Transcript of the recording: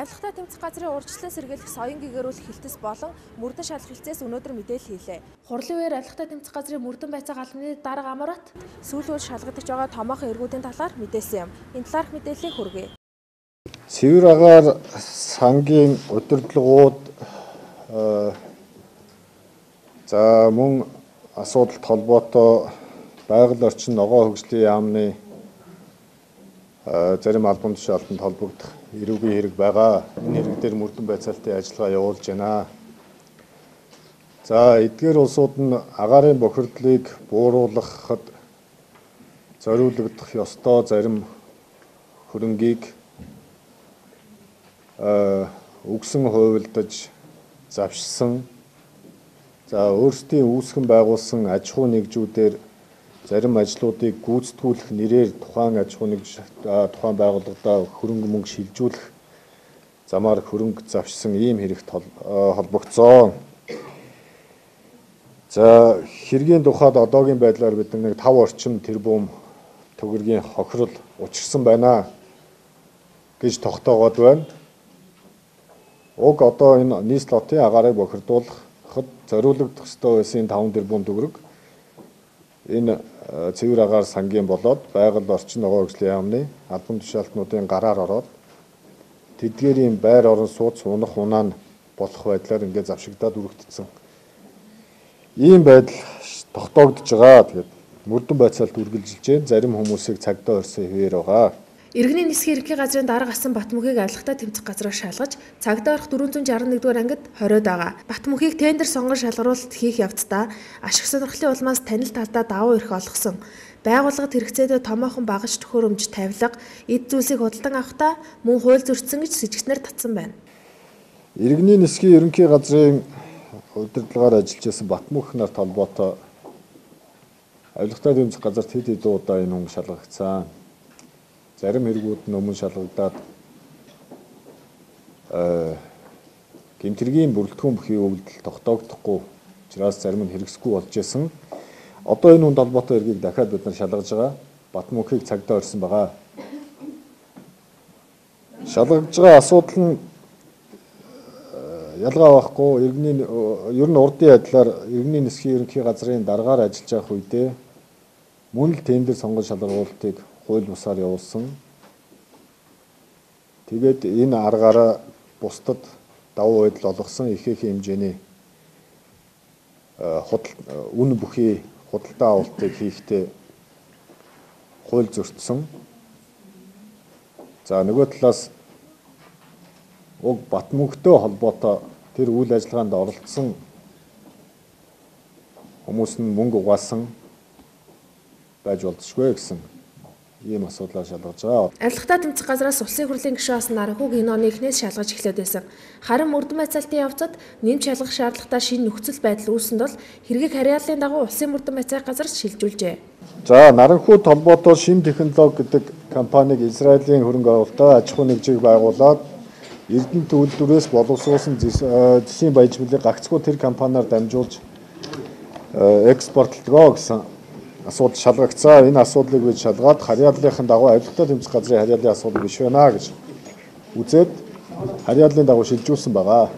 Арилгатай тэмцэх газрын урьдчилан сэргийлэх соён гэгэрүүлэх хилтэс болон мөрдөн шалах хилцээс өнөөдөр мэдээлэл хийлээ. Хурлын үеэр арилгатай тэмцэх газрын мөрдөн байцааг албаны дарга Амарат сүүлбэл шалгагдаж байгаа томоохон эргүүдийн талаар мэдээлсэн юм. Энэ талаарх мэдээллийг хүргэе. Цэвэр агаар сангийн удирдлагууд за мөн асуудалт холбоотой байгаль орчин ногоо хөгжлийн яамны зарим албан тушаалтанд холбогдох эрүүгийн хэрэг байгаа. Энэ хэрэг дээр мөрдөн байцаалтын ажиллагаа явуулж байна. За эдгээр улсууд нь агаарын бохирдлыг бууруулахад зориулагдах ёстой зарим хөрөнгийг өгсөн хувилдаж завшсан. За өөрсдийн үүсгэн байгуулсан аж ахуй нэгжүүдээр зарим ажлуудыг гүйцэтгүүлэх нэрээр тухайн аж ахуй нэгж тухайн байгууллагада хөрөнгө мөнгө шилжүүлэх замаар хөрөнгө завшсан ийм хэрэгт холбогдсон. За хэргийн тухайд одоогийн байдлаар бид нэг 5 орчим тэрбум төгрөгийн хохирол учирсан байна гэж тогтоогоод байна. Уг одоо энэ нийс лотын агаарыг бохирдуулахад зориулагдах ёстой байсан 5 тэрбум төгрөг энэ цэвэр агаар сангийн болоод байгаль орчин ногоо хөгжлийн яамны албан тушаалтнуудын гараар ороод тэдгээрийн байр орон сууц унах унаа нь болох байдлаар ингээд завшигдаад үргэлжлэсэн. Ийм байдал тогтоогдож байгаа. Тэгээд мөрдөн байцаалт үргэлжилж байна. Зарим хүмүүсийг цагдаа орсон хэвээр байгаа. Иргэний нисхийн ерөнхий газрын дарга асан Батмөнхийг арилгатай тэмцэх газраар шалгаж цагдаа орох 461-р ангид хориод байгаа. Батмөнхийг тендер сонгон шалгаруулалт хийх явцдаа ашиг сонирхлын улмаас танил талдаа давуу эрх олгосон. Байгууллагад хэрэгцээтэй томоохон багаж төхөөрөмж тавилга, эд зүйлсийг худалдан авахдаа мөн хууль зөрчсөн гэж с ิจ гчнэр татсан байна. Иргэний нисхийн ерөнхий газрын удирдлагаар ажиллаж байсан Батмөнх нарт холбоотой арилгатай тэмцэх газарт хэд хэдэн удаа энэ хүн шалгагдсан. Зарим хэрэгүүд нь өмнө шалгагдаад гэмтэргийн бүрэлдэхүүн бүхий өгөгдөл тогтоогдохгүй учраас зарим нь хэрэгсэхгүй болж исэн. Одоо энэ хүнд холбоотой эргийг дахиад бид нар шалгаж байгаа. Батмөнхийг цагдаа орсон байгаа. Шалгаж байгаа асуудал нь ялгаа байхгүй. Иргэний ер нь урдын адилаар иргэний нисхийн ерөнхий газрын даргаар ажиллаж байх үедээ мөн л тендер сонгон шалгаруулалтыг хууль бусаар явуулсан. Тэгээд энэ аргаараа бусдад давуу байдал олгосон ихээхэн хэмжээний үн бүхий худалдаа авалтыг хийхдээ хууль зөрчсөн. За нөгөө талаас уг Батмөнхтэй холбоотой тэр үйл ажиллагаанд оролцсон хүмүүс нь мөнгө угаасан байж болзошгүй гэсэн ийм асуудлаар шалгаж байгаа. Арилгатай тэмцэх газраас улсын хурлын гишүүн асан Наранхуг энэ оны эхнээс шалгаж эхлээд байсан. Харин мөрдөн байцаалтын явцад нэмж шалгах шаардлагатай шинэ нөхцөл байдал үүсэнд бол хэргийг харьяаллын дагуу улсын мөрдөн байцаах газар шилжүүлжээ. За Наранхуйд холбоотой шин технологи гэдэг компаниг Израилийн хөрөнгө оруулалттай аж ахуй нэгжийг байгуулад Эрдэнэ төлөвлөрөөс боловсруулсан зэсийн баяжмлыг гагцгүй тэр компаниар дамжуулж экспортлогоо гэсэн асуудал шалгагдсан. Энэ асуудлыг бид шалгаад харьяаллын дагуу арилгатай тэмцэх газрын харьяаллын асуудал биш байна гэж үзээд харьяаллын дагуу шилжүүлсэн байгаа.